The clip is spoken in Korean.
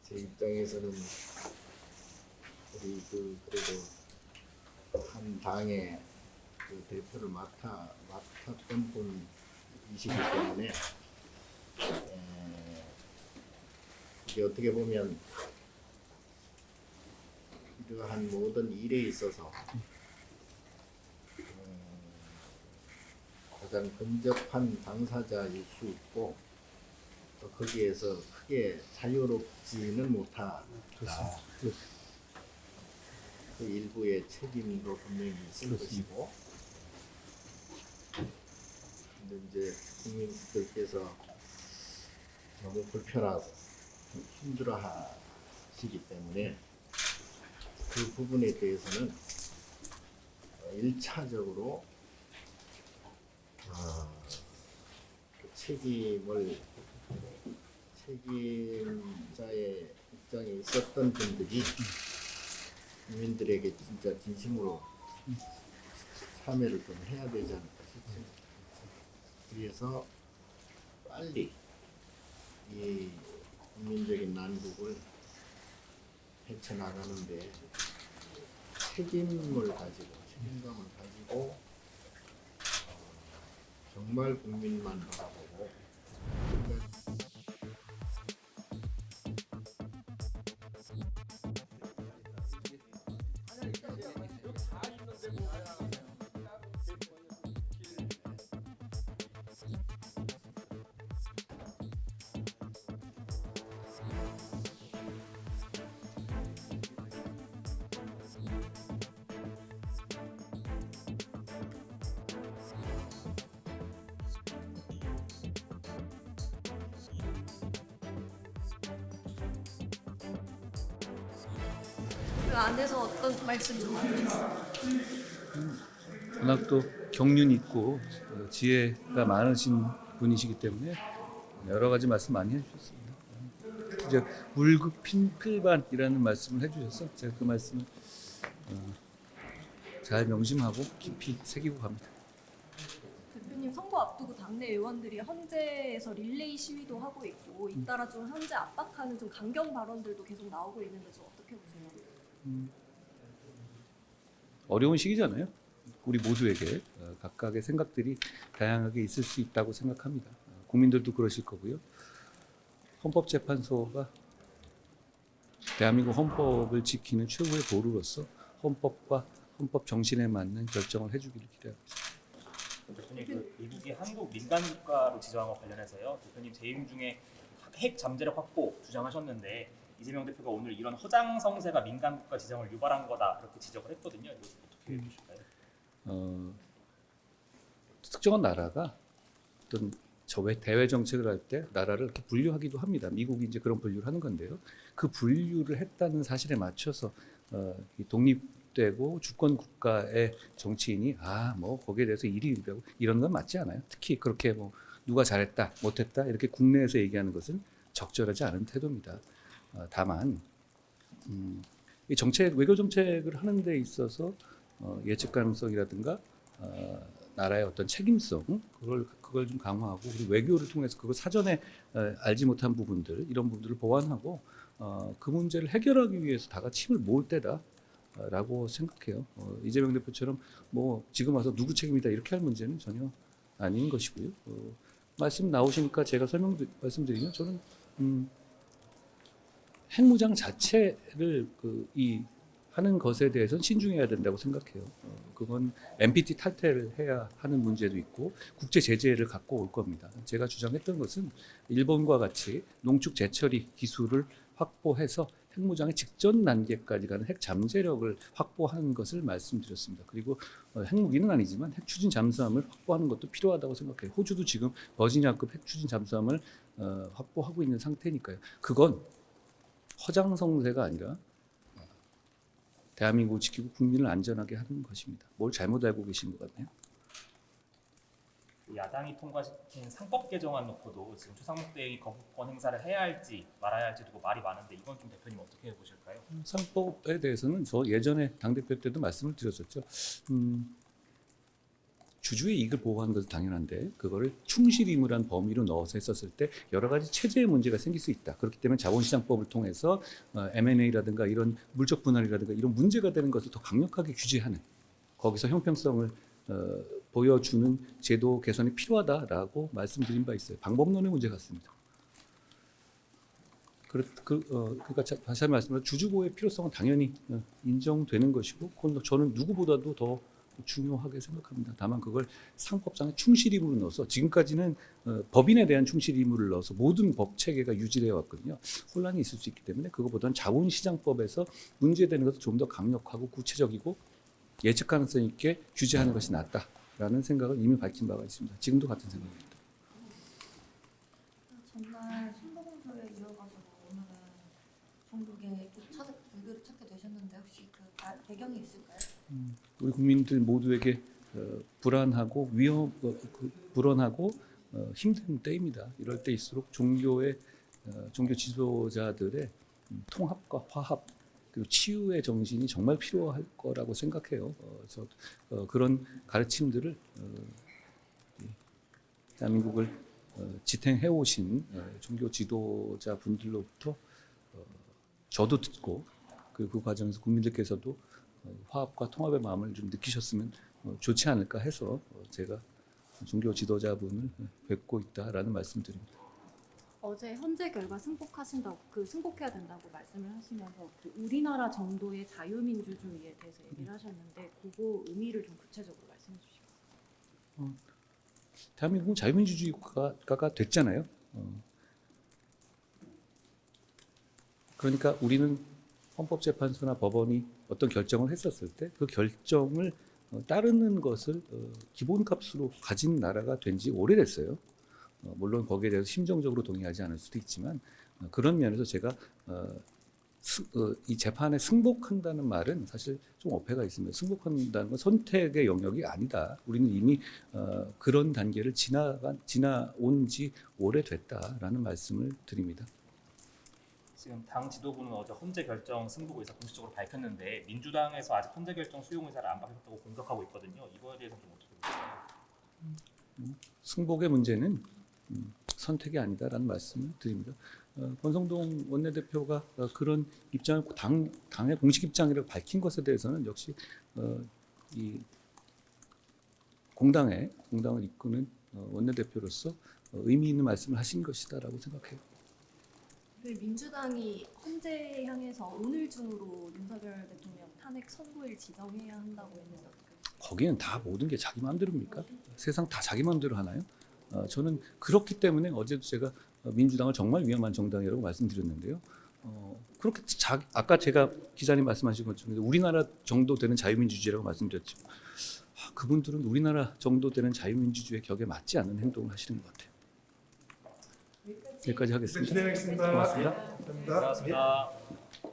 제 입장에서는 우리 그래도 한 당의 그 대표를 맡았던 분이시기 때문에 이게 어떻게 보면 이러한 모든 일에 있어서 가장 근접한 당사자일 수 있고 또 거기에서 크게 자유롭지는 못하다. 그 일부의 책임도 분명히 있을 것이고, 근데 이제 국민들께서 너무 불편하고 힘들어하시기 때문에 그 부분에 대해서는 1차적으로 그 책임자의 입장에 있었던 분들이 국민들에게 진짜 진심으로 참여를 좀 해야 되지 않을까 싶습니다. 그래서 빨리 이 국민적인 난국을 헤쳐나가는데 책임감을 가지고 정말 국민만 바라보고 그 안에서 어떤 말씀 좀 해주세요. 워낙 또 경륜 있고 지혜가 많으신 분이시기 때문에 여러 가지 말씀 많이 해주셨습니다. 이제 물극 필반이라는 말씀을 해주셔서 제가 그 말씀을 잘 명심하고 깊이 새기고 갑니다. 대표님 선거 앞두고 당내 의원들이 헌재에서 릴레이 시위도 하고 있고 잇따라 좀 헌재 압박하는 좀 강경 발언들도 계속 나오고 있는데 좀 어떻게 보세요? 어려운 시기잖아요. 우리 모두에게 각각의 생각들이 다양하게 있을 수 있다고 생각합니다. 국민들도 그러실 거고요. 헌법재판소가 대한민국 헌법을 지키는 최고의 보루로서 헌법과 헌법 정신에 맞는 결정을 해주기를 기대하고 있습니다. 대표님, 그 미국이 한국 민간 국가로 지정한 것 관련해서요. 대표님 재임 중에 핵 잠재력 확보 주장하셨는데 이재명 대표가 오늘 이런 허장성세가 민간 국가 지정을 유발한 거다 이렇게 지적을 했거든요. 이거 어떻게 보실까요? 특정한 나라가 어떤 대외 정책을 할 때 나라를 이렇게 분류하기도 합니다. 미국이 이제 그런 분류를 하는 건데요. 그 분류를 했다는 사실에 맞춰서 이 독립되고 주권 국가의 정치인이 뭐 거기에 대해서 일희일비하고 이런 건 맞지 않아요. 특히 그렇게 뭐 누가 잘했다, 못했다 이렇게 국내에서 얘기하는 것은 적절하지 않은 태도입니다. 다만 이 외교 정책을 하는 데 있어서 예측 가능성이라든가 나라의 어떤 책임성 그걸 좀 강화하고 그리고 외교를 통해서 그걸 사전에 알지 못한 부분들 이런 부분들을 보완하고 그 문제를 해결하기 위해서 다 같이 힘을 모을 때다라고 생각해요. 이재명 대표처럼 뭐 지금 와서 누구 책임이다 이렇게 할 문제는 전혀 아닌 것이고요. 말씀 나오시니까 제가 말씀드리면 저는 핵무장 자체를 하는 것에 대해서는 신중해야 된다고 생각해요. 그건 NPT 탈퇴를 해야 하는 문제도 있고 국제 제재를 갖고 올 겁니다. 제가 주장했던 것은 일본과 같이 농축 재처리 기술을 확보해서 핵무장의 직전 단계까지 가는 핵 잠재력을 확보하는 것을 말씀드렸습니다. 그리고 핵무기는 아니지만 핵 추진 잠수함을 확보하는 것도 필요하다고 생각해요. 호주도 지금 버지니아급 핵 추진 잠수함을 확보하고 있는 상태니까요. 그건 허장성세가 아니라 대한민국을 지키고 국민을 안전하게 하는 것입니다. 뭘 잘못 알고 계신 것 같네요. 야당이 통과시킨 상법 개정안 놓고도 지금 추상목 대행이 거부권 행사를 해야 할지 말아야 할지 두고 말이 많은데 이건 좀 대표님 어떻게 보실까요? 상법에 대해서는 저 예전에 당대표 때도 말씀을 드렸었죠. 주주의 이익을 보호하는 것은 당연한데 그거를 충실임을한 범위로 넣어서 했었을 때 여러 가지 체제의 문제가 생길 수 있다. 그렇기 때문에 자본시장법을 통해서 M&A라든가 이런 물적 분할이라든가 이런 문제가 되는 것을 더 강력하게 규제하는 거기서 형평성을 보여주는 제도 개선이 필요하다라고 말씀드린 바 있어요. 방법론의 문제 같습니다. 그러니까 다시 한번 말씀드리면 주주보호의 필요성은 당연히 인정되는 것이고 그건 저는 누구보다도 더 중요하게 생각합니다. 다만 그걸 상법상의 충실임으로 넣어서 지금까지는 법인에 대한 충실임을 넣어서 모든 법 체계가 유지되어 왔거든요. 혼란이 있을 수 있기 때문에 그것보다는 자본시장법에서 문제되는 것을 좀 더 강력하고 구체적이고 예측 가능성 있게 규제하는 것이 낫다라는 생각을 이미 밝힌 바가 있습니다. 지금도 같은 생각입니다. 전날 순보공소에 이어가지고 오늘은 전국에 불교를 찾게 되셨는데 혹시 그 배경이 있을까요? 우리 국민들 모두에게 불안하고 불안하고 힘든 때입니다. 이럴 때일수록 종교 지도자들의 통합과 화합 그리고 치유의 정신이 정말 필요할 거라고 생각해요. 그래서 그런 가르침들을 대한민국을 지탱해 오신 종교 지도자 분들로부터 저도 듣고 그 과정에서 국민들께서도 화합과 통합의 마음을 좀 느끼셨으면 좋지 않을까 해서 제가 종교 지도자분을 뵙고 있다라는 말씀드립니다. 어제 헌재 결과 승복해야 된다고 말씀을 하시면서 그 우리나라 정도의 자유민주주의에 대해서 얘기를 하셨는데 그거 의미를 좀 구체적으로 말씀해 주시겠어요? 대한민국은 자유민주주의 국가가 됐잖아요. 그러니까 우리는 헌법재판소나 법원이 어떤 결정을 했었을 때 그 결정을 따르는 것을 기본값으로 가진 나라가 된 지 오래됐어요. 물론 거기에 대해서 심정적으로 동의하지 않을 수도 있지만 그런 면에서 제가 이 재판에 승복한다는 말은 사실 좀 어폐가 있습니다. 승복한다는 건 선택의 영역이 아니다. 우리는 이미 그런 단계를 지나온 지 오래됐다라는 말씀을 드립니다. 지금 당 지도부는 어제 헌재 결정 승복 의사 공식적으로 밝혔는데 민주당에서 아직 헌재 결정 수용 의사를 안 밝혔다고 공격하고 있거든요. 이거에 대해서 좀 어떻게 보세요? 승복의 문제는 선택이 아니다라는 말씀을 드립니다. 권성동 원내대표가 그런 입장을 당의 공식 입장이라고 밝힌 것에 대해서는 역시 이 공당을 이끄는 원내대표로서 의미 있는 말씀을 하신 것이다라고 생각해요. 민주당이 헌재 향해서 오늘 중으로 윤석열 대통령 탄핵 선고일 지정해야 한다고 했는데 거기는 다 모든 게 자기 마음대로입니까? 세상 다 자기 마음대로 하나요? 저는 그렇기 때문에 어제도 제가 민주당을 정말 위험한 정당이라고 말씀드렸는데요. 그렇게 아까 제가 기자님 말씀하신 것처럼 우리나라 정도 되는 자유민주주의라고 말씀드렸죠. 그분들은 우리나라 정도 되는 자유민주주의의 격에 맞지 않는 행동을 하시는 것 같아요. 여기까지 하겠습니다. 진행하겠습니다. 고맙습니다. 감사합니다. 고맙습니다.